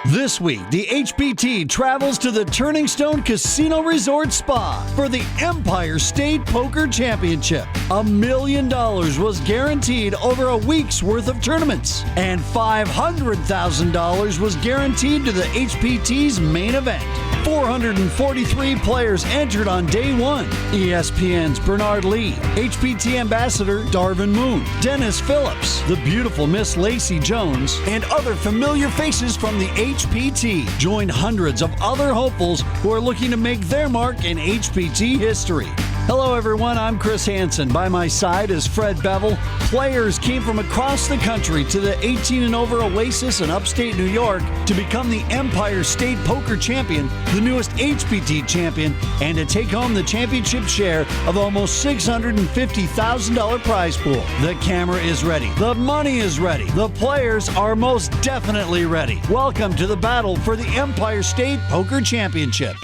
This week, the HPT travels to the Turning Stone Casino Resort Spa for the Empire State Poker Championship. $1 million was guaranteed over a week's worth of tournaments, and $500,000 was guaranteed to the HPT's main event. 443 players entered on day one. ESPN's Bernard Lee, HPT Ambassador Darvin Moon, Dennis Phillips, the beautiful Miss Lacey Jones, and other familiar faces from the HPT joined hundreds of other hopefuls who are looking to make their mark in HPT history. Hello everyone, I'm Chris Hansen. By my side is Fred Bevel. Players came from across the country to the 18 and over Oasis in upstate New York to become the Empire State Poker Champion, the newest HPT champion, and to take home the championship share of almost $650,000 prize pool. The camera is ready. The money is ready. The players are most definitely ready. Welcome to the battle for the Empire State Poker Championship.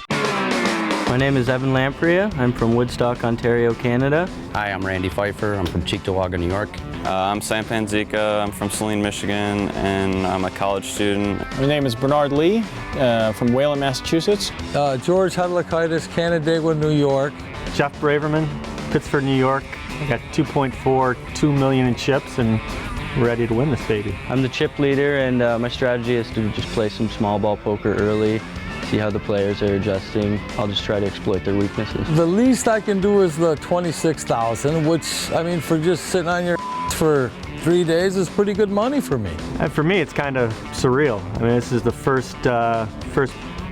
My name is Evan Lamprey. I'm from Woodstock, Ontario, Canada. Hi, I'm Randy Pfeiffer. I'm from Cheektowaga, New York. I'm Sam Panzica. I'm from Saline, Michigan, and I'm a college student. My name is Bernard Lee from Wayland, Massachusetts. George Hadlakaitis, Canandaigua, New York. Jeff Braverman, Pittsford, New York. I got 2.42 million in chips and ready to win this baby. I'm the chip leader, and my strategy is to just play some small ball poker early, see how the players are adjusting. I'll just try to exploit their weaknesses. The least I can do is the 26,000, which, I mean, for just sitting on your for 3 days is pretty good money for me. And for me, it's kind of surreal. I mean, this is the first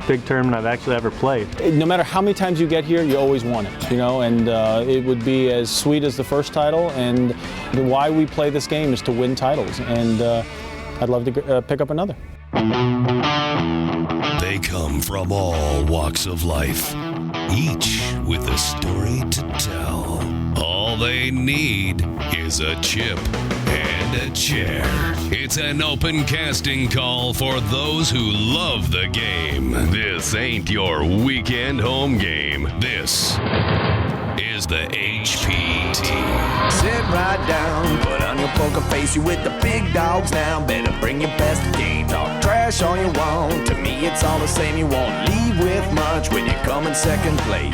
big tournament I've actually ever played. No matter how many times you get here, you always want it, you know, and it would be as sweet as the first title, and why we play this game is to win titles, and I'd love to pick up another. They come from all walks of life, each with a story to tell. All they need is a chip and a chair. It's an open casting call for those who love the game. This ain't your weekend home game. This is the HPT. Sit right down, put on your poker face. You with the big dogs now. Better bring your best game. Talk trash all you want. To me, it's all the same. You won't leave with much when you come in second place.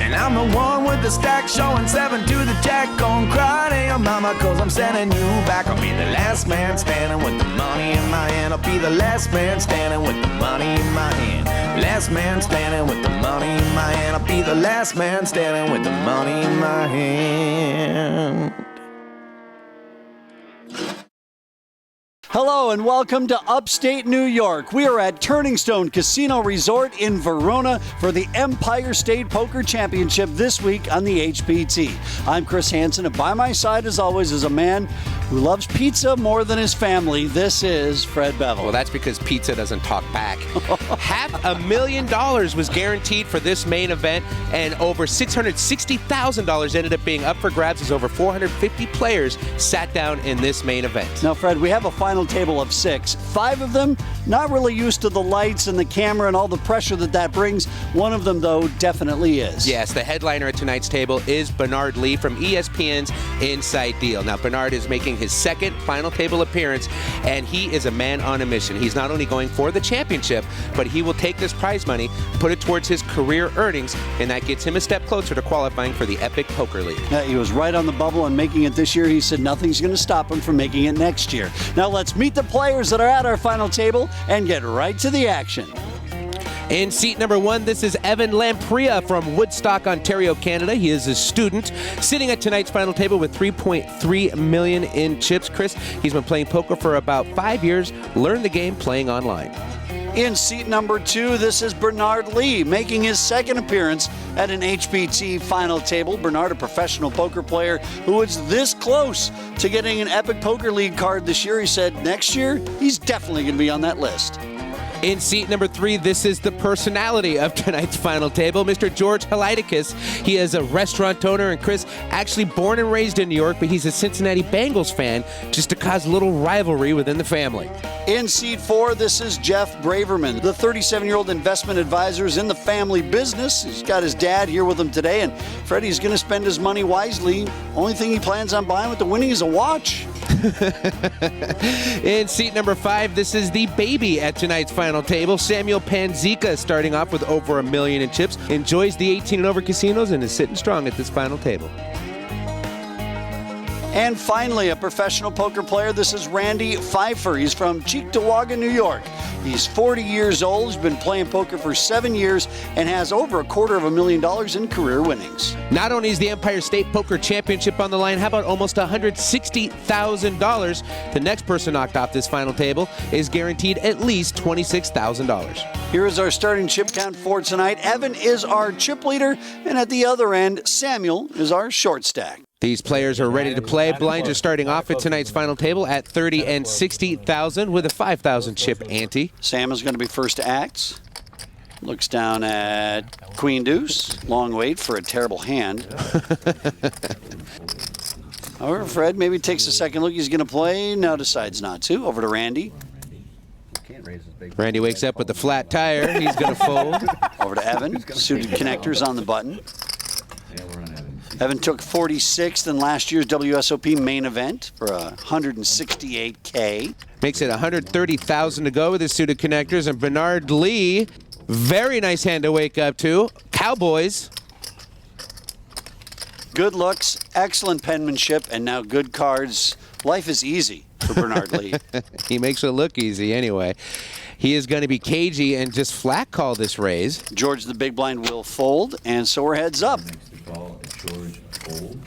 And I'm the one with the stack showing 7 to the jack. Gon' cry to your mama, cause I'm sending you back. I'll be the last man standing with the money in my hand. I'll be the last man standing with the money in my hand. Last man standing with the money in my hand. I'll be the last man standing with the money in my hand. Hello and welcome to Upstate New York. We are at Turning Stone Casino Resort in Verona for the Empire State Poker Championship this week on the HPT. I'm Chris Hansen, and by my side, as always, is a man who loves pizza more than his family. This is Fred Bevel. Well, that's because pizza doesn't talk back. $500,000 was guaranteed for this main event, and over $660,000 ended up being up for grabs as over 450 players sat down in this main event. Now, Fred, we have a final table of 6. 5 of them not really used to the lights and the camera and all the pressure that brings. One of them, though, definitely is. Yes, the headliner at tonight's table is Bernard Lee from ESPN's Inside Deal. Now, Bernard is making his second final table appearance, and he is a man on a mission. He's not only going for the championship, but he will take this prize money, put it towards his career earnings, and that gets him a step closer to qualifying for the Epic Poker League. He was right on the bubble on making it this year. He said nothing's going to stop him from making it next year. Now, let's meet the players that are at our final table and get right to the action. In seat number 1, this is Evan Lamprey from Woodstock, Ontario, Canada. He is a student sitting at tonight's final table with $3.3 million in chips. Chris, he's been playing poker for about 5 years, learned the game playing online. In seat number 2, this is Bernard Lee, making his second appearance at an HPT final table. Bernard, a professional poker player who is this close to getting an Epic Poker League card this year. He said next year, he's definitely going to be on that list. In seat number 3, this is the personality of tonight's final table, Mr. George Hadlakaitis. He is a restaurant owner, and Chris, actually born and raised in New York, but he's a Cincinnati Bengals fan, just to cause a little rivalry within the family. In seat 4, this is Jeff Braverman. The 37-year-old investment advisor is in the family business. He's got his dad here with him today, and Freddie's going to spend his money wisely. Only thing he plans on buying with the winning is a watch. In seat number 5, this is the baby at tonight's final table. Samuel Panzica, starting off with over $1 million in chips, enjoys the 18 and over casinos and is sitting strong at this final table. And finally, a professional poker player. This is Randy Pfeiffer. He's from Cheektowaga, New York. He's 40 years old. He's been playing poker for 7 years and has over $250,000 in career winnings. Not only is the Empire State Poker Championship on the line, how about almost $160,000? The next person knocked off this final table is guaranteed at least $26,000. Here is our starting chip count for tonight. Evan is our chip leader, and at the other end, Samuel is our short stack. These players are ready to play. Blinds are starting off at tonight's final table at $30,000 and $60,000 with a $5,000 chip ante. Sam is going to be first to act. Looks down at Queen Deuce. Long wait for a terrible hand. However, Fred maybe takes a second look. He's going to play. Now decides not to. Over to Randy. Randy wakes up with the flat tire. He's going to fold. Over to Evan. Suited connectors on the button. Evan took 46th in last year's WSOP main event for $168K. Makes it $130,000 to go with his suited connectors. And Bernard Lee, very nice hand to wake up to. Cowboys. Good looks, excellent penmanship, and now good cards. Life is easy for Bernard Lee. He makes it look easy anyway. He is going to be cagey and just flat call this raise. George the big blind will fold, and so we're heads up. George folds.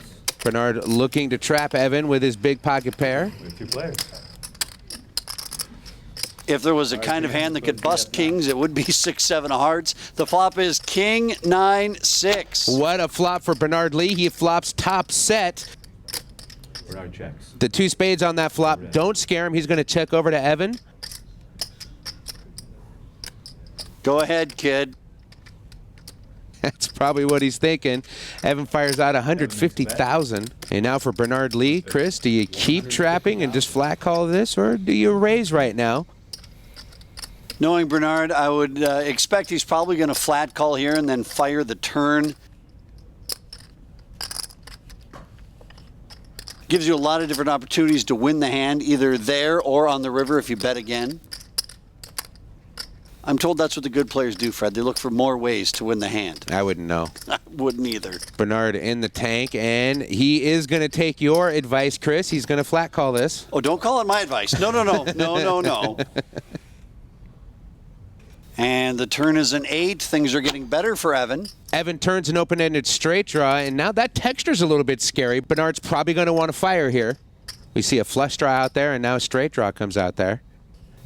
Bernard looking to trap Evan with his big pocket pair. We have 2 players. If there was a kind of hand that could bust kings, it would be 6-7 of hearts. The flop is king 9-6. What a flop for Bernard Lee. He flops top set. Bernard checks. The 2 spades on that flop don't scare him. He's going to check over to Evan. Go ahead, kid. That's probably what he's thinking. Evan fires out $150,000. And now for Bernard Lee, Chris, do you keep trapping and just flat call this, or do you raise right now? Knowing Bernard, I would expect he's probably going to flat call here and then fire the turn. Gives you a lot of different opportunities to win the hand, either there or on the river if you bet again. I'm told that's what the good players do, Fred. They look for more ways to win the hand. I wouldn't know. I wouldn't either. Bernard in the tank, and he is going to take your advice, Chris. He's going to flat call this. Oh, don't call it my advice. No. No. And the turn is an 8. Things are getting better for Evan. Evan turns an open-ended straight draw, and now that texture's a little bit scary. Bernard's probably going to want to fire here. We see a flush draw out there, and now a straight draw comes out there.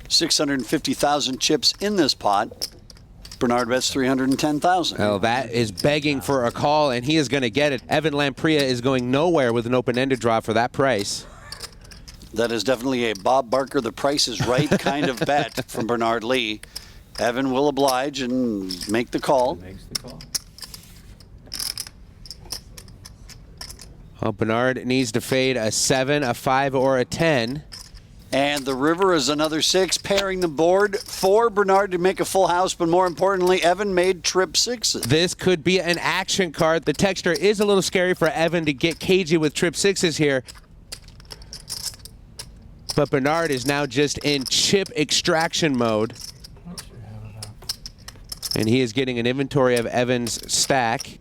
650,000 chips in this pot. Bernard bets 310,000. Well, that is begging for a call, and he is going to get it. Evan Lamprilla is going nowhere with an open-ended draw for that price. That is definitely a Bob Barker, the price is right kind of bet from Bernard Lee. Evan will oblige and make the call. Makes the call. Well, Bernard needs to fade a 7, a 5, or a 10. And the river is another 6, pairing the board for Bernard to make a full house, but more importantly, Evan made trip 6s. This could be an action card. The texture is a little scary for Evan to get cagey with trip 6s here. But Bernard is now just in chip extraction mode. And he is getting an inventory of Evan's stack.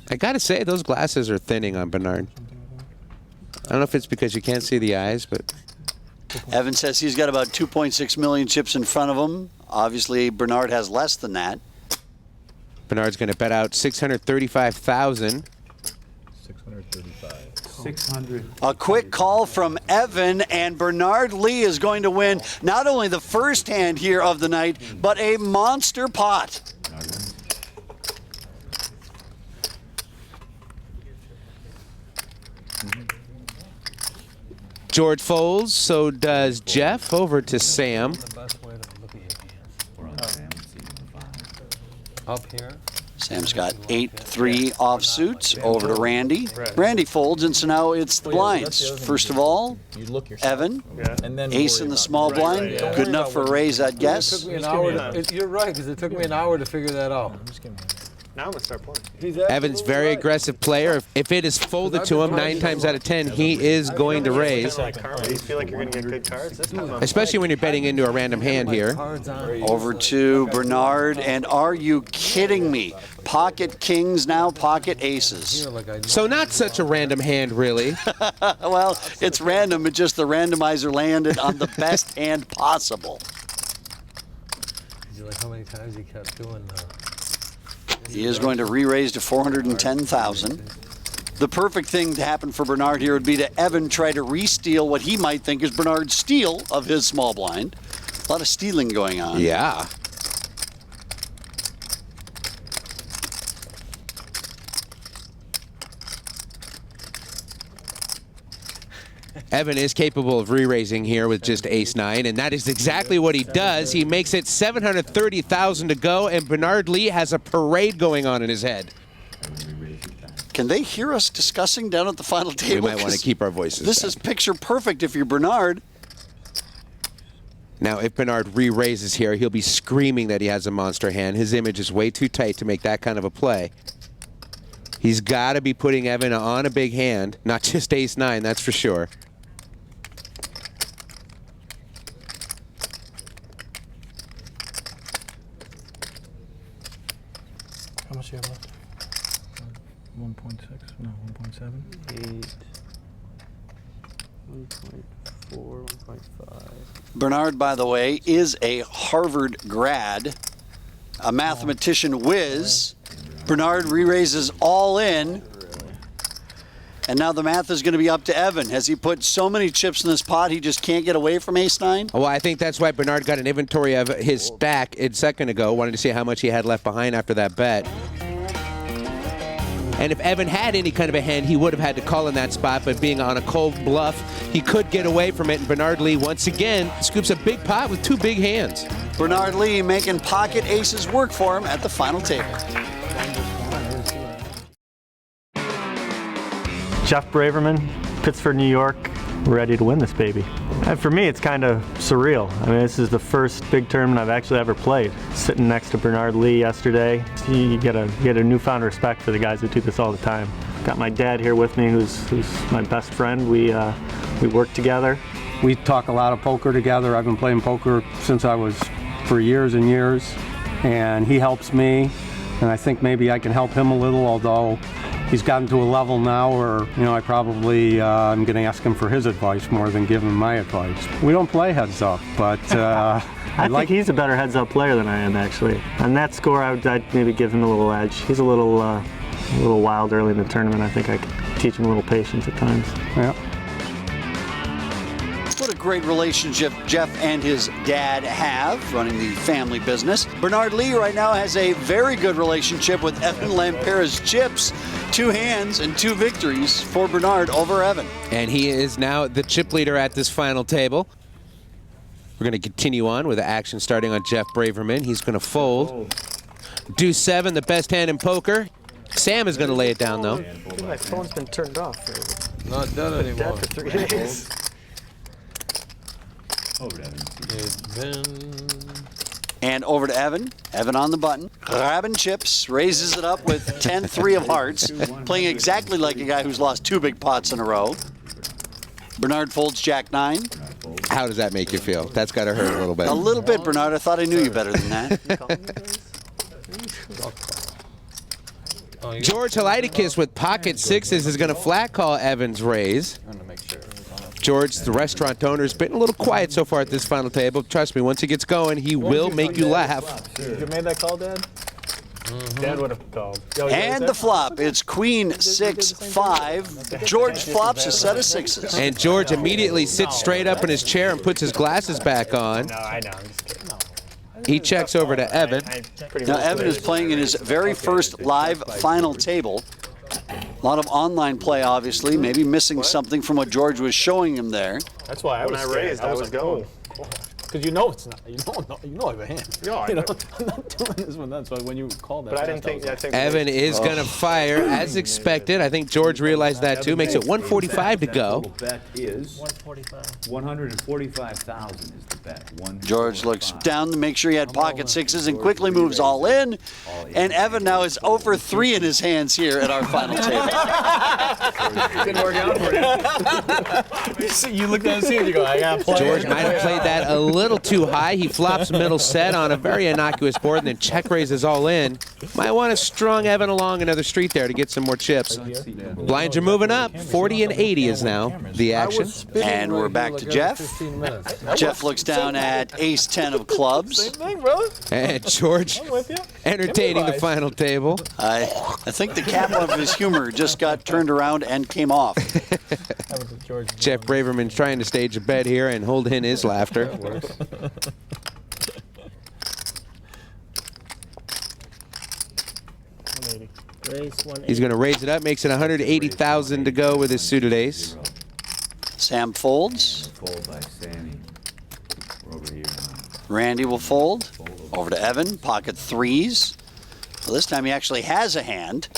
I gotta say, those glasses are thinning on Bernard. I don't know if it's because you can't see the eyes, but... Evan says he's got about 2.6 million chips in front of him. Obviously, Bernard has less than that. Bernard's going to bet out $635,000. 600. A quick call from Evan, and Bernard Lee is going to win not only the first hand here of the night, but a monster pot. George folds, so does Jeff. Over to Sam. Up here. Sam's got 8-3 offsuits over to Randy. Randy folds, and so now it's the blinds. First of all, Evan, ace in the small blind. Good enough for a raise, I'd guess. You're right, because it took me an hour to figure that out. Now I'm going to start playing. Evan's very aggressive player. If it is folded to him 9 times out of 10, he is going to raise. Do you feel like you're going to get good cards? Especially when you're betting into a random hand here. Over to Bernard, and are you kidding me? Pocket kings now, pocket aces. So not such a random hand, really. Well, it's random, but just the randomizer landed on the best hand possible. Like how many times he kept doing that? He is going to re-raise to 410,000. The perfect thing to happen for Bernard here would be to Evan try to re-steal what he might think is Bernard's steal of his small blind. A lot of stealing going on. Yeah. Evan is capable of re-raising here with just ace-9, and that is exactly what he does. He makes it 730,000 to go, and Bernard Lee has a parade going on in his head. Can they hear us discussing down at the final table? We might want to keep our voices This down. is picture perfect if you're Bernard. Now, if Bernard re-raises here, he'll be screaming that he has a monster hand. His image is way too tight to make that kind of a play. He's got to be putting Evan on a big hand, not just ace-9, that's for sure. How much do you have left? 1.6? No, 1.7? 8, 1.4, 1.5. Bernard, by the way, is a Harvard grad, a mathematician whiz. Bernard re-raises all in. And now the math is going to be up to Evan. Has he put so many chips in this pot he just can't get away from ace-9? Well, I think that's why Bernard got an inventory of his stack a second ago, wanted to see how much he had left behind after that bet. And if Evan had any kind of a hand, he would have had to call in that spot, but being on a cold bluff, he could get away from it, and Bernard Lee, once again, scoops a big pot with 2 big hands. Bernard Lee making pocket aces work for him at the final table. Jeff Braverman, Pittsford, New York, ready to win this baby. And for me, it's kind of surreal. I mean, this is the first big tournament I've actually ever played. Sitting next to Bernard Lee yesterday, you get a newfound respect for the guys who do this all the time. Got my dad here with me, who's my best friend. We work together. We talk a lot of poker together. I've been playing poker since I was for years and years, and he helps me, and I think maybe I can help him a little, although he's gotten to a level now where, I probably I'm going to ask him for his advice more than give him my advice. We don't play heads up, but I think he's a better heads up player than I am, actually. On that score, I'd maybe give him a little edge. He's a little wild early in the tournament. I think I could teach him a little patience at times. Yeah. What a great relationship Jeff and his dad have, running the family business. Bernard Lee right now has a very good relationship with Evan Lampera's chips. 2 hands and 2 victories for Bernard over Evan. And he is now the chip leader at this final table. We're going to continue on with action starting on Jeff Braverman. He's going to fold. Deuce 7, the best hand in poker. Sam is going to lay it down, though. My phone's been turned off. Not dead anymore. Dead for 3 days. Over to Evan. And over to Evan. Evan on the button. Grabbing chips. Raises it up with 10-3 of hearts. Playing exactly like a guy who's lost 2 big pots in a row. Bernard folds Jack 9. How does that make you feel? That's got to hurt a little bit. A little bit, Bernard. I thought I knew you better than that. George Helaitikis with pocket 6s is going to flat call Evan's raise. George, the restaurant owner, has been a little quiet so far at this final table. Trust me, once he gets going, he will make you laugh. You made that call, Dad? Dad would have called. And the flop. It's Queen 6-5. George flops a set of 6s. And George immediately sits straight up in his chair and puts his glasses back on. No, I know. I'm just kidding. He checks over to Evan. Now Evan is playing in his very first live final table. A lot of online play, obviously. Maybe missing something from what George was showing him there. That's why when I raised, I was going. because you know it's not. You know I have a hand. No, I you know, know. I'm not doing this one. That's why when you called that. But I didn't think. Evan is going to fire as expected. I think George realized that too. Makes it 145 to go. The bet is 145,000 is the bet. George looks down to make sure he had pocket sixes and quickly moves all in. And Evan now is 0-for-3 in his hands here at our final table. Didn't work out for you. You look down and see it, you go, I got to play. George might have played that a little too high. He flops middle set on a very innocuous board and then check raises all in. Might want to strung Evan along another street there to get some more chips. Blinds are moving up. 40 and 80 is now the action. And we're back to Jeff. Jeff looks down at ace-10 of clubs. Same thing, brother. And George entertaining the final table. I think the cap of his humor just got turned around and came off. Jeff Braverman trying to stage a bet here and hold in his laughter. He's going to raise it up, makes it 180,000 to go with his suited ace. Sam folds. Fold by Sammy. We're over here now. Randy will fold. Over to Evan, pocket threes. Well, this time he actually has a hand.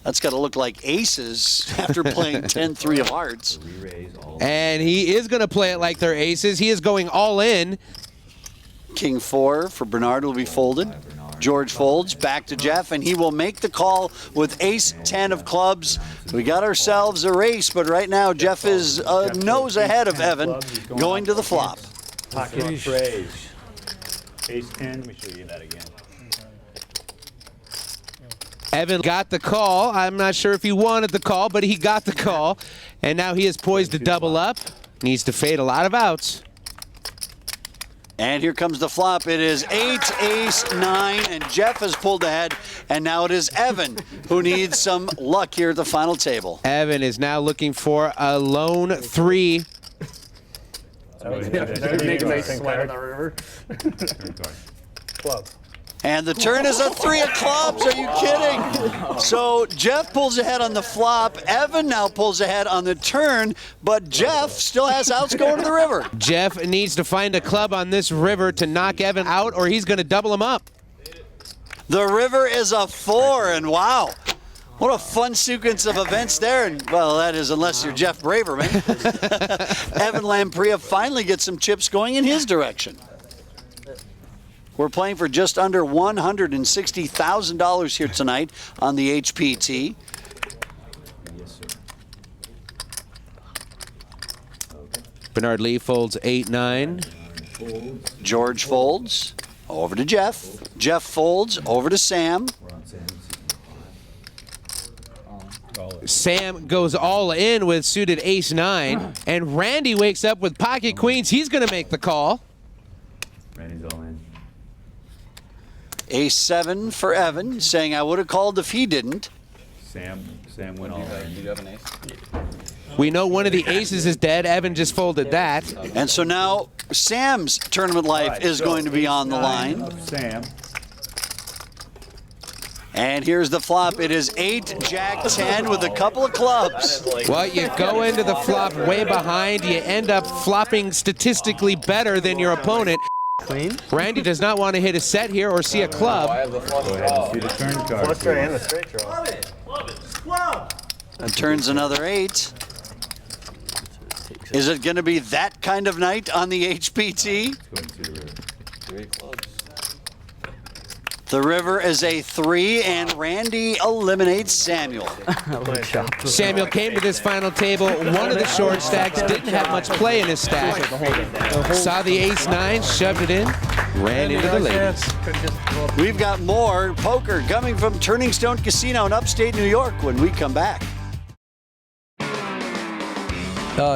That's got to look like aces after playing 10-3 of hearts. And he is going to play it like they're aces. He is going all in. King 4 for Bernard will be folded. George folds back to Jeff, and he will make the call with ace-10 of clubs. We got ourselves a race, but right now Jeff is a nose ahead of Evan going to the flop. Pocket raise. Ace-10, let me show you that again. Evan got the call. I'm not sure if he wanted the call, but he got the call. And now he is poised to double up. Needs to fade a lot of outs. And here comes the flop. It is 8, ace, 9, and Jeff has pulled ahead. And now it is Evan who needs some luck here at the final table. Evan is now looking for a lone 3. Club. And the turn is a 3 of clubs. Are you kidding? So Jeff pulls ahead on the flop. Evan now pulls ahead on the turn, but Jeff still has outs going to the river. Jeff needs to find a club on this river to knock Evan out, or he's going to double him up. The river is a 4, and wow. What a fun sequence of events there. And, well, that is unless you're Jeff Braverman. Evan Lamprey finally gets some chips going in his direction. We're playing for just under $160,000 here tonight on the HPT. Yes, sir. Bernard Lee folds 8-9. George folds. Over to Jeff. Jeff folds. Over to Sam. Sam goes all in with suited ace-9. And Randy wakes up with pocket queens. He's going to make the call. Randy's all in. Ace-7 for Evan, saying I would have called if he didn't. Sam went all in. Do you have an ace? We know one of the aces is dead. Evan just folded that. And so now Sam's tournament life is going to be on the line. Sam. And here's the flop. It is 8, Jack 10 with a couple of clubs. Well, you go into the flop way behind. You end up flopping statistically better than your opponent. Clean. Randy does not want to hit a set here or see a club. Go ahead and see the turn card. Flush draw and the straight draw. That turns another 8. Is it going to be that kind of night on the HPT? Go ahead and see the river. 3 clubs. The river is a 3, and Randy eliminates Samuel. Samuel came to this final table. One of the short stacks didn't have much play in his stack. Saw the ace-9, shoved it in, ran into the ladies. We've got more poker coming from Turning Stone Casino in upstate New York when we come back.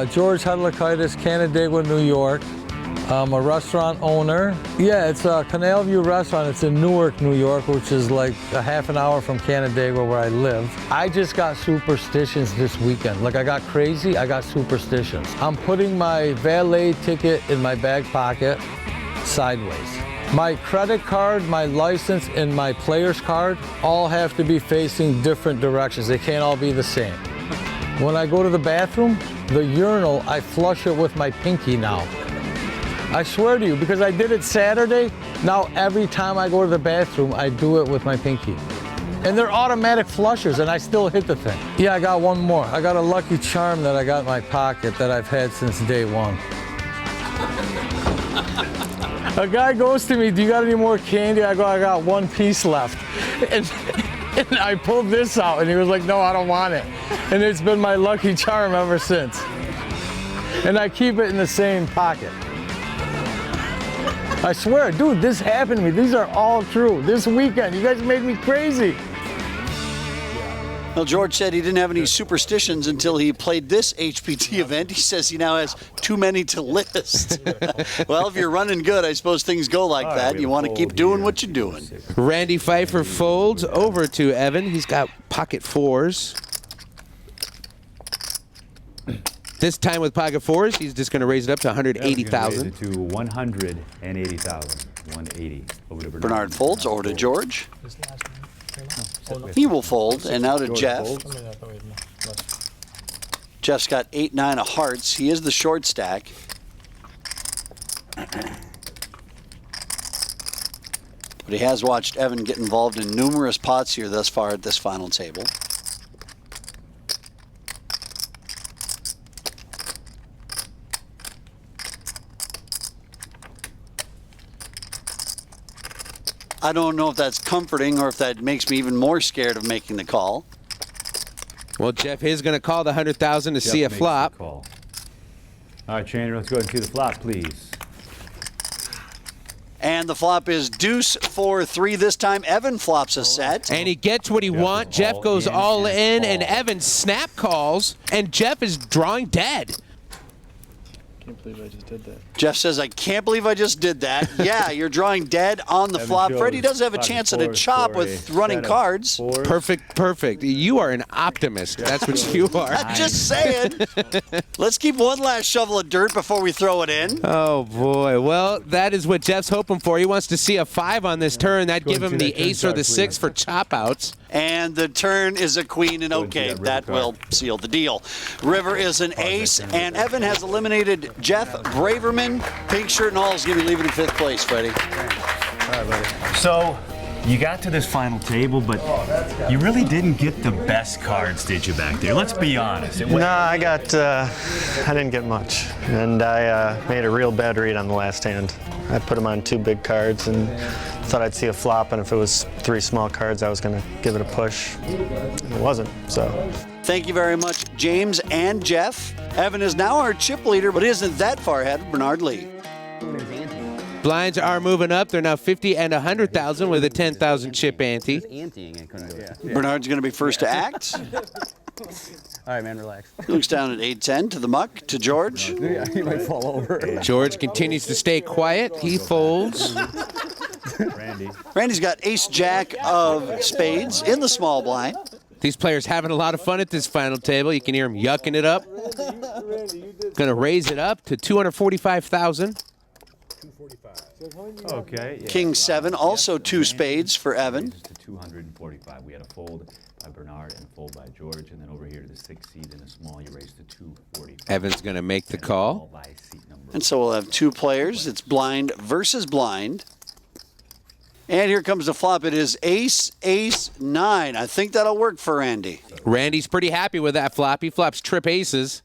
George Hedlikaitis, Canandaigua, New York. I'm a restaurant owner. Yeah, it's a Canal View restaurant. It's in Newark, New York, which is like a half an hour from Canandaigua where I live. I just got superstitions this weekend. Like I got crazy, I got superstitions. I'm putting my valet ticket in my back pocket sideways. My credit card, my license, and my player's card all have to be facing different directions. They can't all be the same. When I go to the bathroom, the urinal, I flush it with my pinky now. I swear to you, because I did it Saturday, now every time I go to the bathroom, I do it with my pinky. And they're automatic flushers, and I still hit the thing. Yeah, I got one more. I got a Lucky Charm that I got in my pocket that I've had since day one. A guy goes to me, do you got any more candy? I go, I got one piece left. And I pulled this out, and he was like, no, I don't want it. And it's been my Lucky Charm ever since. And I keep it in the same pocket. I swear, dude, this happened to me. These are all true. This weekend, you guys made me crazy. Well, George said he didn't have any superstitions until he played this HPT event. He says he now has too many to list. Well, if you're running good, I suppose things go like that. You want to keep doing what you're doing. Randy Pfeiffer folds over to Evan. He's got pocket fours. This time with pocket fours, he's just going to raise it up to 180,000. Raise it to 180,000. 180. Over to Bernard folds over to George. He will fold, and now to Jeff. Jeff's got 8-9 of hearts. He is the short stack. But he has watched Evan get involved in numerous pots here thus far at this final table. I don't know if that's comforting or if that makes me even more scared of making the call. Well, Jeff is going to call the 100,000 to see a flop. All right, Chandler, let's go ahead and see the flop, please. And the flop is deuce 4-3 this time. Evan flops a set. And he gets what he wants. Jeff goes all in, and Evan snap calls, and Jeff is drawing dead. Can't believe I just did that. Jeff says, I can't believe I just did that. Yeah, you're drawing dead on the flop. Freddie does have a chance at a chop with running cards. Perfect, perfect. You are an optimist. That's what you are. I'm just saying. Let's keep one last shovel of dirt before we throw it in. Oh, boy. Well, that is what Jeff's hoping for. He wants to see a 5 on this turn. That'd give him the ace or the 6 for chop outs. And the turn is a queen, and okay, that will seal the deal. River is an ace, and Evan has eliminated Jeff Braverman. Pink shirt and all is going to be leaving in 5th place, Freddie. All right, buddy. So, you got to this final table, but you really didn't get the best cards, did you, back there? Let's be honest. No, I didn't get much. And I made a real bad read on the last hand. I put him on 2 big cards and thought I'd see a flop, and if it was 3 small cards, I was going to give it a push. It wasn't, so. Thank you very much, James and Jeff. Evan is now our chip leader, but isn't that far ahead of Bernard Lee. Blinds are moving up. They're now 50 and 100,000 with a 10,000 chip ante. Bernard's going to be first to act. All right, man, relax. Looks down at 8-10 to the muck, to George. Yeah, he might fall over. George continues to stay quiet. He folds. Randy's got ace-jack of spades in the small blind. These players having a lot of fun at this final table. You can hear them yucking it up. Going to raise it up to 245,000. Okay. Yeah. King 7, also 2 spades for Evan. To 245. We had a fold by Bernard and a fold by George, and then over here to the 6th seed in a small, you raised to 245. Evan's going to make the call. And so we'll have 2 players. It's blind versus blind. And here comes the flop. It is ace, ace, 9. I think that'll work for Randy. Randy's pretty happy with that flop. He flops trip aces.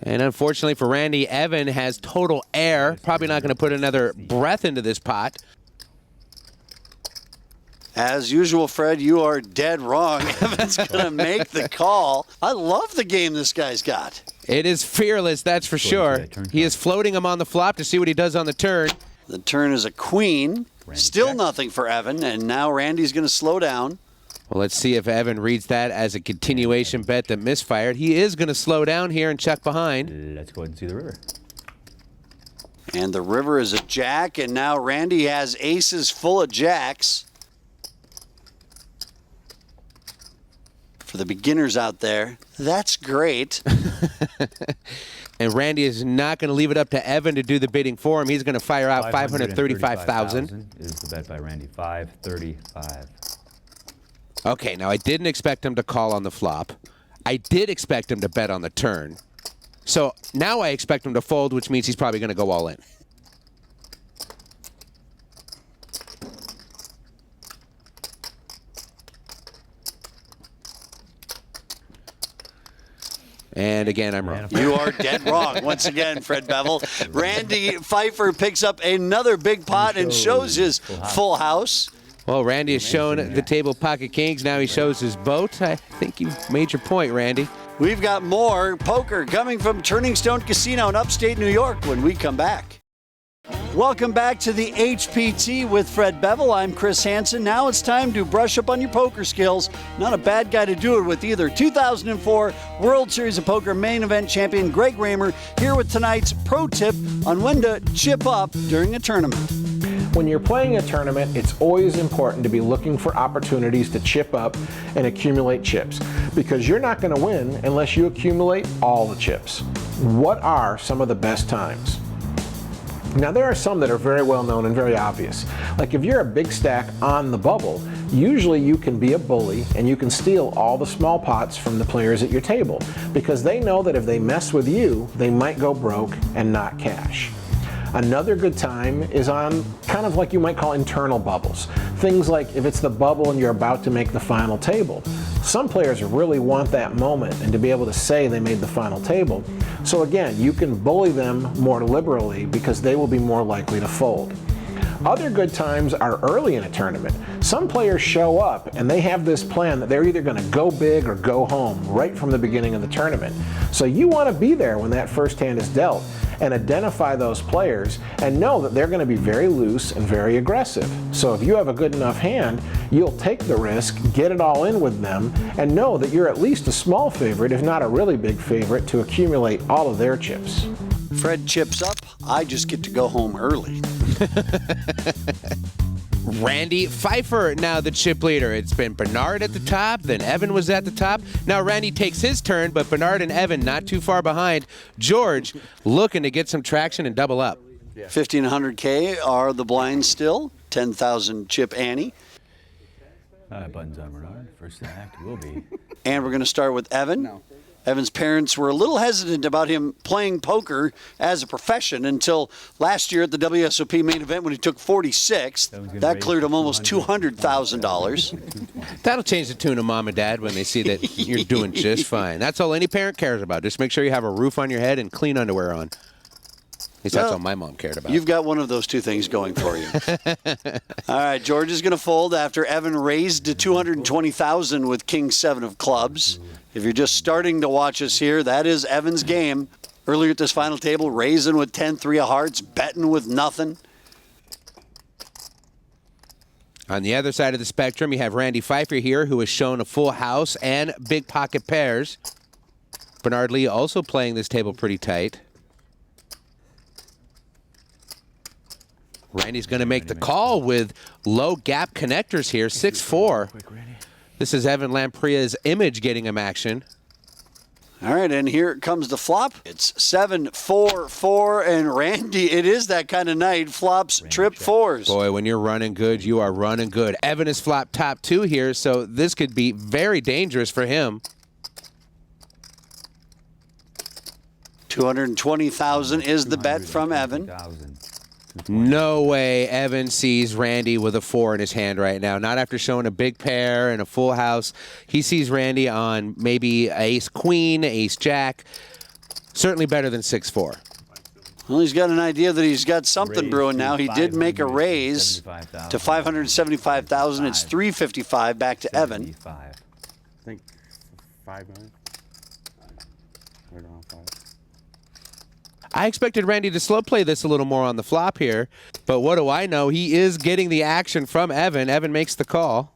And unfortunately for Randy, Evan has total air. Probably not going to put another breath into this pot. As usual, Fred, you are dead wrong. Evan's going to make the call. I love the game this guy's got. It is fearless, that's for sure. He is floating him on the flop to see what he does on the turn. The turn is a queen. Still nothing for Evan, and now Randy's going to slow down. Well, let's see if Evan reads that as a continuation bet that misfired. He is going to slow down here and check behind. Let's go ahead and see the river. And the river is a jack, and now Randy has aces full of jacks. For the beginners out there, that's great. And Randy is not going to leave it up to Evan to do the bidding for him. He's going to fire out 535,000. Is the bet by Randy. 535. Okay, now I didn't expect him to call on the flop. I did expect him to bet on the turn. So now I expect him to fold, which means he's probably going to go all in. And again, I'm wrong. You are dead wrong. Once again, Fred Bevel. Randy Pfeiffer picks up another big pot and shows his full house. Well, Randy has shown the table pocket kings. Now he shows his boat. I think you made your point, Randy. We've got more poker coming from Turning Stone Casino in upstate New York when we come back. Welcome back to the HPT with Fred Bevel. I'm Chris Hansen. Now it's time to brush up on your poker skills. Not a bad guy to do it with either. 2004 World Series of Poker main event champion Greg Raymer here with tonight's pro tip on when to chip up during a tournament. When you're playing a tournament, it's always important to be looking for opportunities to chip up and accumulate chips, because you're not going to win unless you accumulate all the chips. What are some of the best times? Now, there are some that are very well known and very obvious. Like if you're a big stack on the bubble, usually you can be a bully and you can steal all the small pots from the players at your table, because they know that if they mess with you, they might go broke and not cash. Another good time is on kind of like you might call internal bubbles. Things like if it's the bubble and you're about to make the final table. Some players really want that moment and to be able to say they made the final table. So again, you can bully them more liberally because they will be more likely to fold. Other good times are early in a tournament. Some players show up and they have this plan that they're either going to go big or go home right from the beginning of the tournament. So you want to be there when that first hand is dealt and identify those players and know that they're going to be very loose and very aggressive. So if you have a good enough hand, you'll take the risk, get it all in with them, and know that you're at least a small favorite, if not a really big favorite, to accumulate all of their chips. Fred chips up, I just get to go home early. Randy Pfeiffer now the chip leader. It's been Bernard at the top, then Evan was at the top. Now Randy takes his turn, but Bernard and Evan not too far behind. George looking to get some traction and double up. 1,500K are the blinds still. 10,000 chip Annie. Buttons on Bernard. First act will be. And we're going to start with Evan. Evan's parents were a little hesitant about him playing poker as a profession until last year at the WSOP main event when he took 46th. That cleared him almost $200,000. That'll change the tune of mom and dad when they see that you're doing just fine. That's all any parent cares about. Just make sure you have a roof on your head and clean underwear on. At least that's all my mom cared about. You've got one of those two things going for you. All right, George is going to fold after Evan raised to 220,000 with King 7 of clubs. If you're just starting to watch us here, that is Evan's game. Earlier at this final table, raising with 10-3 of hearts, betting with nothing. On the other side of the spectrum, you have Randy Pfeiffer here, who has shown a full house and big pocket pairs. Bernard Lee also playing this table pretty tight. Randy's going to make the call with low gap connectors here, 6-4. This is Evan Lampria's image getting him action. All right, and here comes the flop. It's 7-4-4, and Randy, it is that kind of night. Flops, trip fours. Boy, when you're running good, you are running good. Evan has flopped top 2 here, so this could be very dangerous for him. 220,000 is the bet from Evan. No way Evan sees Randy with a 4 in his hand right now. Not after showing a big pair and a full house. He sees Randy on maybe ace-queen, ace-jack. Certainly better than 6-4. Well, he's got an idea that he's got something brewing now. He did make a raise to 575,000. It's 355 back to Evan. I think 5 million. I expected Randy to slow play this a little more on the flop here, but what do I know? He is getting the action from Evan. Evan makes the call.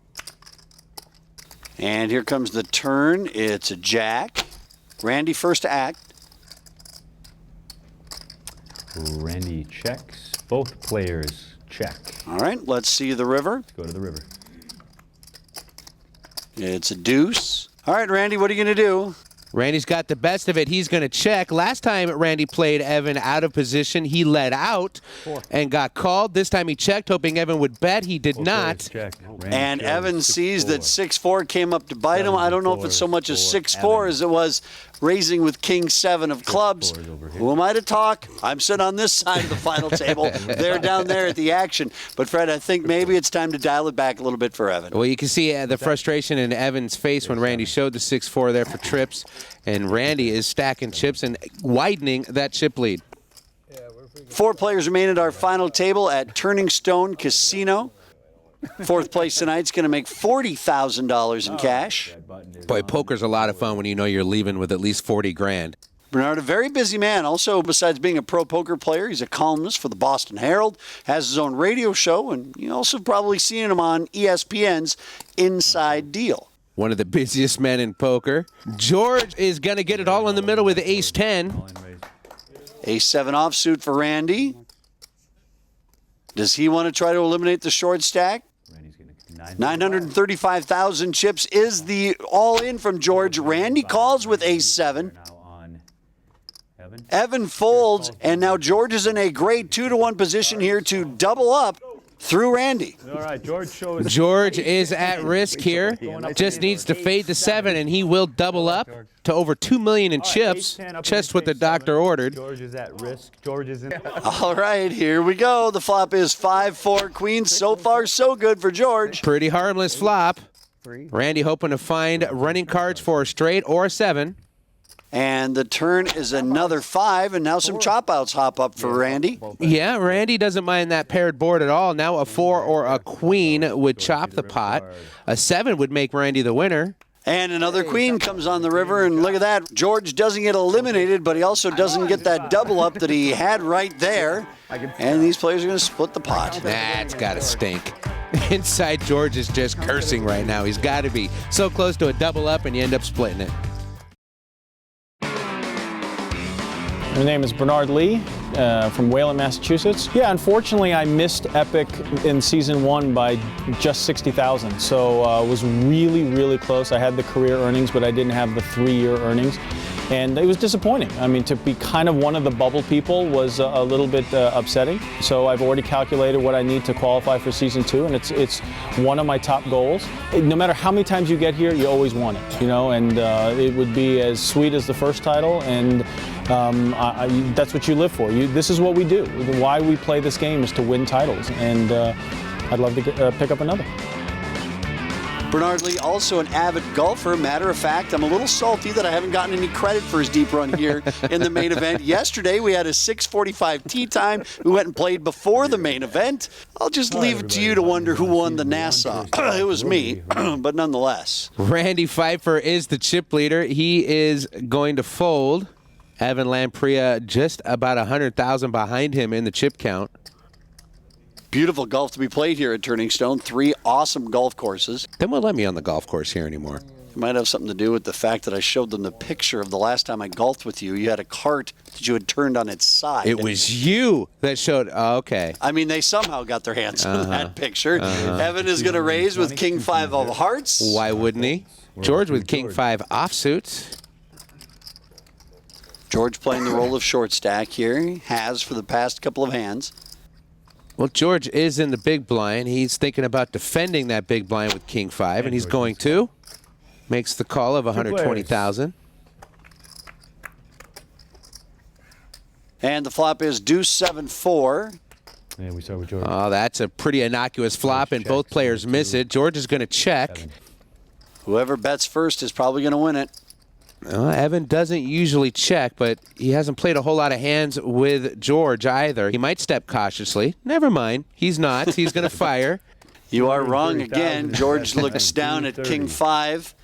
And here comes the turn. It's a jack. Randy first to act. Randy checks. Both players check. All right, let's see the river. Let's go to the river. It's a deuce. All right, Randy, what are you going to do? Randy's got the best of it. He's going to check. Last time Randy played Evan out of position, he led out and got called. This time he checked, hoping Evan would bet. He did not. And Evan sees that 6-4 came up to bite him. I don't know if it's so much as 6-4 as it was raising with King 7 of clubs. Who am I to talk? I'm sitting on this side of the final table. They're down there at the action. But, Fred, I think maybe it's time to dial it back a little bit for Evan. Well, you can see the frustration in Evan's face when Randy showed the 6-4 there for trips. And Randy is stacking chips and widening that chip lead. 4 players remain at our final table at Turning Stone Casino. 4th place tonight's going to make $40,000 in cash. Boy, poker's a lot of fun when you know you're leaving with at least 40 grand. Bernard, a very busy man. Also, besides being a pro poker player, he's a columnist for the Boston Herald, has his own radio show, and you also probably seen him on ESPN's Inside Deal. One of the busiest men in poker. George is going to get it all in the middle with ace-10. Ace-7 offsuit for Randy. Does he want to try to eliminate the short stack? 935,000 chips is the all-in from George. Randy calls with ace-7. Evan folds, and now George is in a great 2-to-1 position here to double up through Randy. All right, George shows. George is at risk here. Just needs to fade the 7, and he will double up to over $2 million in chips, just what the doctor ordered. George is at risk. George is in. All right, here we go. The flop is 5-4 queen. So far, so good for George. Pretty harmless flop. Randy hoping to find running cards for a straight or a 7. And the turn is another 5, and now some chop outs hop up for Randy. Yeah, Randy doesn't mind that paired board at all. Now a 4 or a queen would chop the pot. A 7 would make Randy the winner. And another queen comes on the river, and look at that. George doesn't get eliminated, but he also doesn't get that double up that he had right there. And these players are going to split the pot. That's got to stink. Inside George is just cursing right now. He's got to be so close to a double up, and you end up splitting it. My name is Bernard Lee from Wayland, Massachusetts. Yeah, unfortunately, I missed Epic in season 1 by just 60,000. So it was really, really close. I had the career earnings, but I didn't have the 3-year earnings. And it was disappointing. I mean, to be kind of one of the bubble people was a little bit upsetting. So I've already calculated what I need to qualify for season 2, and it's one of my top goals. No matter how many times you get here, you always want it, you know, and it would be as sweet as the first title, and that's what you live for. This is what we do. Why we play this game is to win titles, and I'd love to pick up another. Bernard Lee, also an avid golfer. Matter of fact, I'm a little salty that I haven't gotten any credit for his deep run here in the main event. Yesterday, we had a 6:45 tee time. We went and played before the main event. I'll just leave it to you to wonder who won the Nassau. It was me, but nonetheless. Randy Pfeiffer is the chip leader. He is going to fold. Evan Lamprey just about 100,000 behind him in the chip count. Beautiful golf to be played here at Turning Stone. 3 awesome golf courses. They won't let me on the golf course here anymore. It might have something to do with the fact that I showed them the picture of the last time I golfed with you. You had a cart that you had turned on its side. It was you that showed. Oh, okay. I mean, they somehow got their hands on that picture. Evan is going to raise with King 5 of hearts. Why wouldn't he? George with King 5 offsuit. George playing the role of short stack here. He has for the past couple of hands. Well, George is in the big blind. He's thinking about defending that big blind with King 5, and he's going to. Makes the call of 120,000. And the flop is deuce 7-4. Yeah, we start with George. Oh, that's a pretty innocuous flop, and both players miss it. George is going to check. Whoever bets first is probably going to win it. Evan doesn't usually check, but he hasn't played a whole lot of hands with George either. He might step cautiously. Never mind. He's not. He's going to fire. You are wrong again. George looks down at King 5.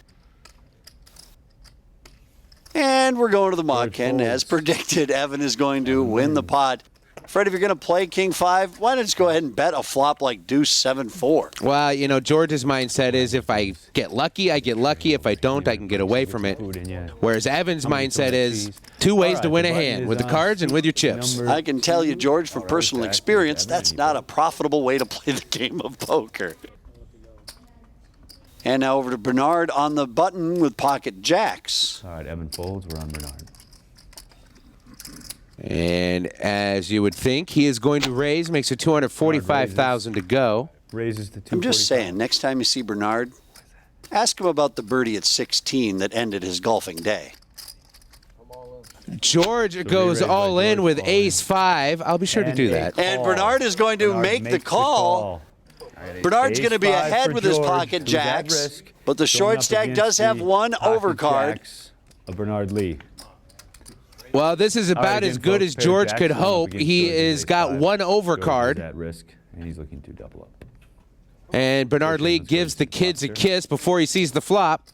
And we're going to the Modken. As predicted, Evan is going to win the pot. Fred, if you're going to play King 5, why not just go ahead and bet a flop like deuce 7-4? Well, you know, George's mindset is if I get lucky, I get lucky. If I don't, I can get away from it. Whereas Evan's mindset is 2 ways to win a hand, with the cards and with your chips. I can tell you, George, from personal experience, that's not a profitable way to play the game of poker. And now over to Bernard on the button with pocket jacks. All right, Evan folds. We're on Bernard. And as you would think, he is going to raise. Makes it $245,000 to go. Raises to 245. I'm just saying, next time you see Bernard, ask him about the birdie at 16 that ended his golfing day. George goes all in with ace-5. I'll be sure to do that. And Bernard is going to make the call. Bernard's going to be ahead with his pocket jacks, but the short stack does have one overcard. Of Bernard Lee. Well, this is about as good as George could hope. He has got one overcard. At risk, and he's looking to double up. And Bernard Lee gives the kids a kiss before he sees the flop.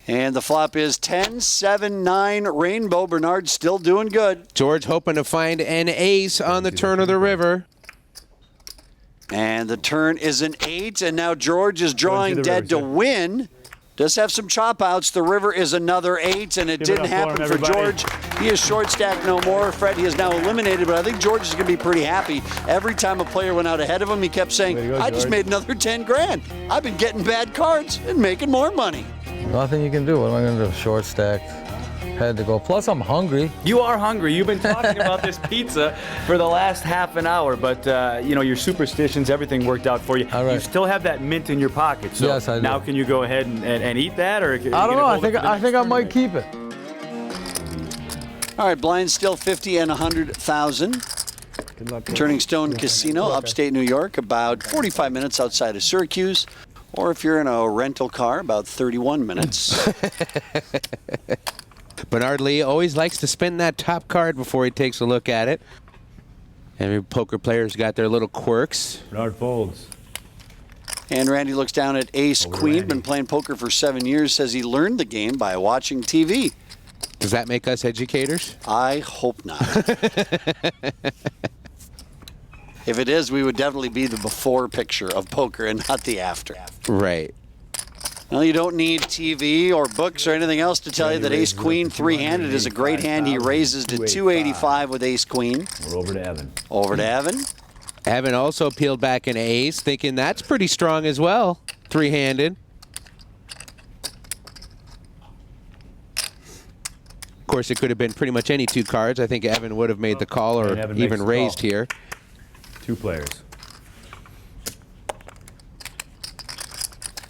And the flop is 10, 7, 9, rainbow. Bernard's still doing good. George hoping to find an ace on the turn of the river. And the turn is an 8, and now George is drawing dead to win. Does have some chop outs. The river is another 8, and it didn't happen for George. He is short stack no more. Fred, he is now eliminated, but I think George is going to be pretty happy. Every time a player went out ahead of him, he kept saying, I just made another 10 grand. I've been getting bad cards and making more money. Nothing you can do. What am I going to do? Short stacked. Had to go. Plus, I'm hungry. You are hungry. You've been talking about this pizza for the last half an hour, but you know, your superstitions, everything worked out for you. All right. You still have that mint in your pocket. So yes, I do. Now can you go ahead and eat that, or I don't know. I think I might keep it. All right, blinds still 50 and 100,000. Turning Stone Casino, upstate New York, about 45 minutes outside of Syracuse. Or if you're in a rental car, about 31 minutes. Bernard Lee always likes to spin that top card before he takes a look at it. Every poker player's got their little quirks. Bernard folds. And Randy looks down at ace-queen, been playing poker for 7 years, says he learned the game by watching TV. Does that make us educators? I hope not. If it is, we would definitely be the before picture of poker and not the after. Right. Well, you don't need TV or books or anything else to tell you that ace-queen three-handed is a great hand. He raises to 285 with ace-queen. We're over to Evan. Over to Evan. Evan also peeled back an ace, thinking that's pretty strong as well. Three-handed. Of course, it could have been pretty much any two cards. I think Evan would have made the call or even raised here. Two players.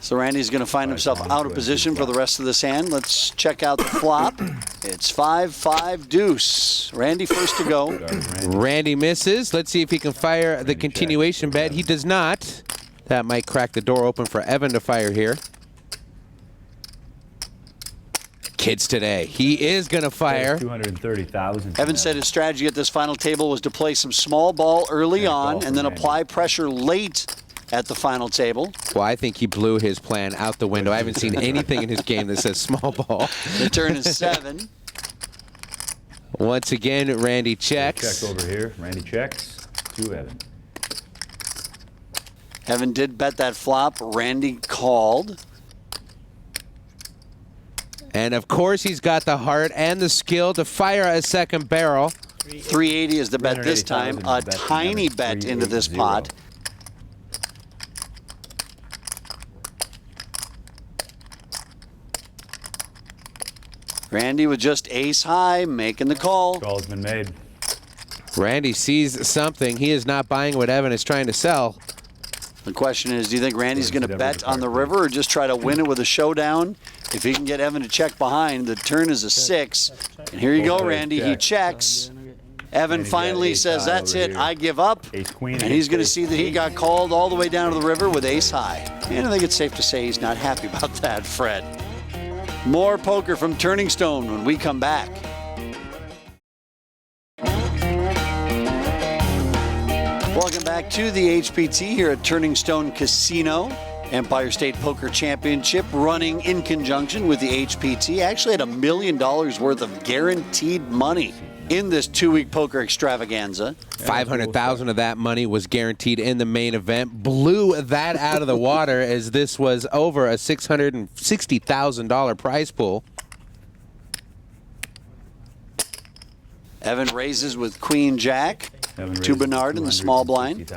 So Randy's going to find himself out of position for the rest of this hand. Let's check out the flop. It's 5-5 deuce. Randy first to go. Randy misses. Let's see if he can fire the continuation bet. He does not. That might crack the door open for Evan to fire here. Kids today. He is going to fire. 230,000. Evan said his strategy at this final table was to play some small ball early on and then apply pressure late at the final table. Well, I think he blew his plan out the window. I haven't seen anything in his game that says small ball. The turn is 7. Once again, Randy checks. Check over here. Randy checks to Evan. Evan did bet that flop. Randy called. And of course, he's got the heart and the skill to fire a second barrel. 380 is the bet this time. A tiny bet into this pot. Randy with just ace high, making the call. Call's been made. Randy sees something. He is not buying what Evan is trying to sell. The question is, do you think Randy's going to bet on the river or just try to win it with a showdown? If he can get Evan to check behind, the turn is a 6. And here you go, Randy. He checks. Evan finally says, that's it, I give up. And he's going to see that he got called all the way down to the river with ace high. And I think it's safe to say he's not happy about that, Fred. More poker from Turning Stone when we come back. Welcome back to the HPT here at Turning Stone Casino. Empire State Poker Championship running in conjunction with the HPT. Actually had $1 million worth of guaranteed money in this 2-week poker extravaganza. 500,000 of that money was guaranteed in the main event. Blew that out of the water as this was over a $660,000 prize pool. Evan raises with Queen Jack to Bernard in the small blind.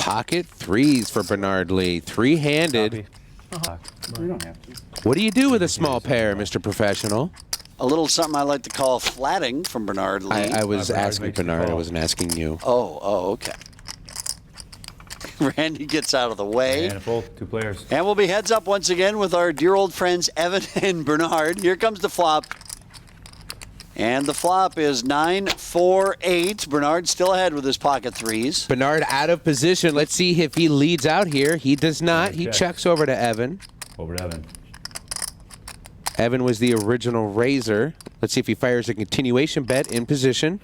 Pocket threes for Bernard Lee. Three-handed. We don't have to. What do you do with a small pair, Mr. Professional? A little something I like to call flatting from Bernard Lee. I was asking Bernard. I wasn't asking you. Oh, okay. Randy gets out of the way. And a full, 2 players. And we'll be heads up once again with our dear old friends Evan and Bernard. Here comes the flop. And the flop is 9-4-8. Bernard still ahead with his pocket threes. Bernard out of position. Let's see if he leads out here. He does not. He checks over to Evan. Over to Evan. Evan was the original raiser. Let's see if he fires a continuation bet in position.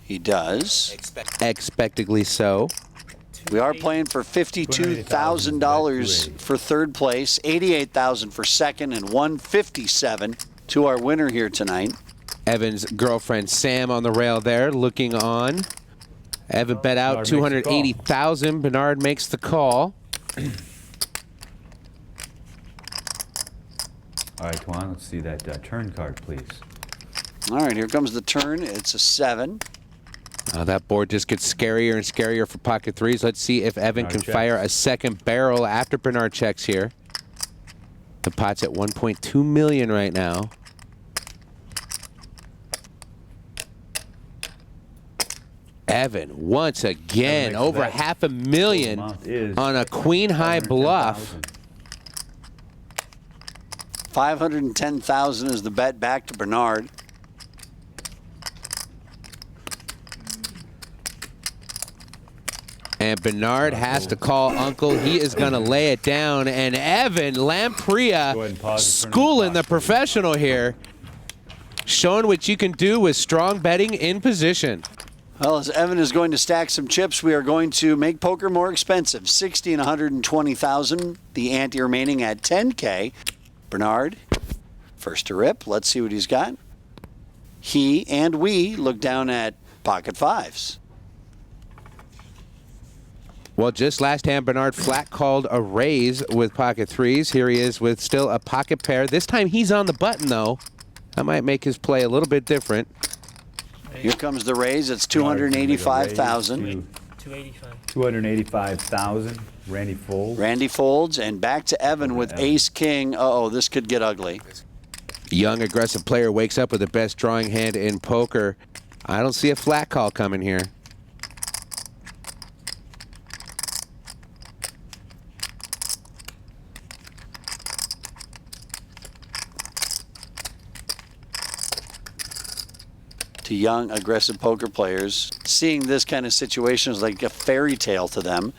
He does. Expectedly so. We are playing for $52,000 for third place, $88,000 for second, and $157,000 to our winner here tonight. Evan's girlfriend Sam on the rail there, looking on. Evan bet out $280,000. Bernard makes the call. All right, Tuan, let's see that turn card, please. All right, here comes the turn. It's a 7. That board just gets scarier and scarier for pocket threes. Let's see if Evan can fire a second barrel after Bernard checks here. The pot's at $1.2 million right now. Evan, once again, over $500,000 on a queen-high bluff. $510,000 is the bet back to Bernard. And Bernard has to call Uncle. He is going to lay it down. And Evan Lamprilla schooling the professional here, showing what you can do with strong betting in position. Well, as Evan is going to stack some chips, we are going to make poker more expensive. $60,000 and $120,000. The ante remaining at $10K. Bernard, first to rip. Let's see what he's got. He and we look down at pocket fives. Well, just last hand, Bernard flat called a raise with pocket threes. Here he is with still a pocket pair. This time he's on the button, though. That might make his play a little bit different. Here comes the raise. It's $285,000. $285,000. Randy folds. Randy folds, and back to Evan with ace-king. Uh-oh, this could get ugly. Young, aggressive player wakes up with the best drawing hand in poker. I don't see a flat call coming here. To young, aggressive poker players, seeing this kind of situation is like a fairy tale to them.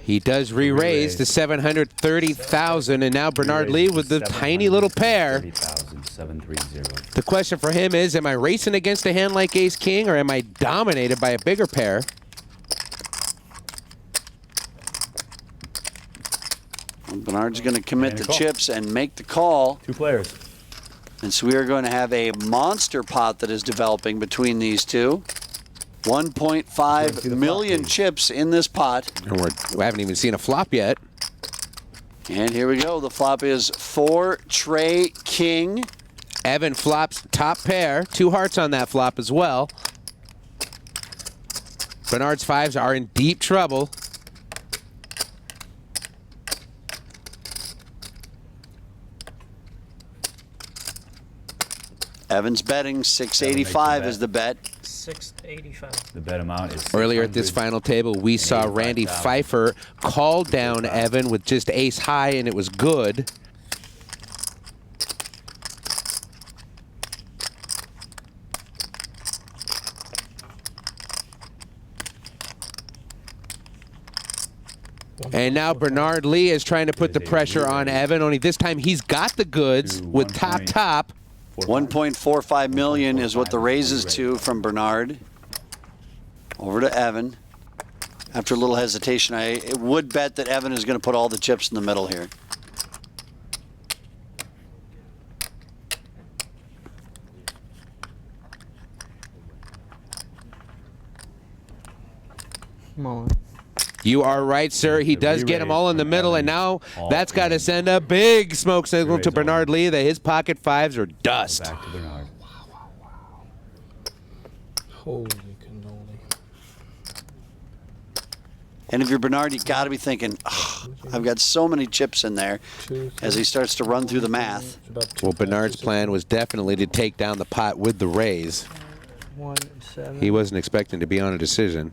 He does re-raise to $730,000, and now Bernard Lee with the tiny little pair. The question for him is, am I racing against a hand like ace-king, or am I dominated by a bigger pair? Bernard's going to commit the chips and make the call. 2 players. And so we are going to have a monster pot that is developing between these two. 1.5 million chips in this pot. And we haven't even seen a flop yet. And here we go. The flop is 4 Trey King. Evan flops top pair. 2 hearts on that flop as well. Bernard's fives are in deep trouble. Evan's betting. 685 is the bet. 685. The bet amount is Earlier at this final table, we saw Randy Pfeiffer call down Evan with just ace high, and it was good. And now Bernard Lee is trying to put the pressure on Evan, only this time he's got the goods with top. 1.45 million is what the raise is to from Bernard. Over to Evan. After a little hesitation, I would bet that Evan is going to put all the chips in the middle here. Come on. You are right, sir. He does get them all in the middle, and now that's got to send a big smoke signal to Bernard Lee that his pocket fives are dust. Back to Bernard. Holy cannoli. And if you're Bernard, you got to be thinking, I've got so many chips in there as he starts to run through the math. Well, Bernard's plan was definitely to take down the pot with the raise. 1, 7. He wasn't expecting to be on a decision.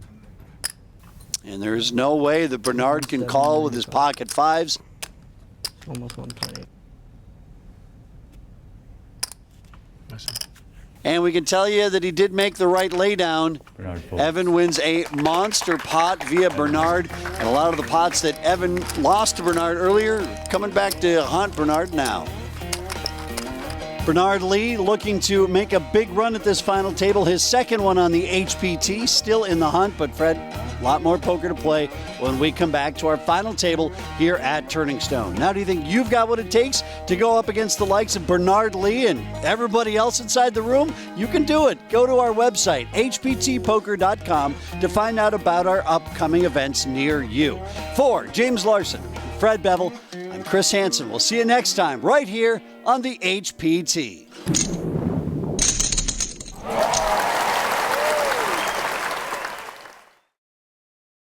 And there's no way that Bernard can call with his pocket fives. Almost 1.8. And we can tell you that he did make the right laydown. Evan wins a monster pot via Bernard. And a lot of the pots that Evan lost to Bernard earlier coming back to haunt Bernard now. Bernard Lee looking to make a big run at this final table. His second one on the HPT, still in the hunt. But Fred, a lot more poker to play when we come back to our final table here at Turning Stone. Now, do you think you've got what it takes to go up against the likes of Bernard Lee and everybody else inside the room? You can do it. Go to our website, hptpoker.com, to find out about our upcoming events near you. For James Larson, Fred Bevel, I'm Chris Hansen. We'll see you next time right here on the HPT.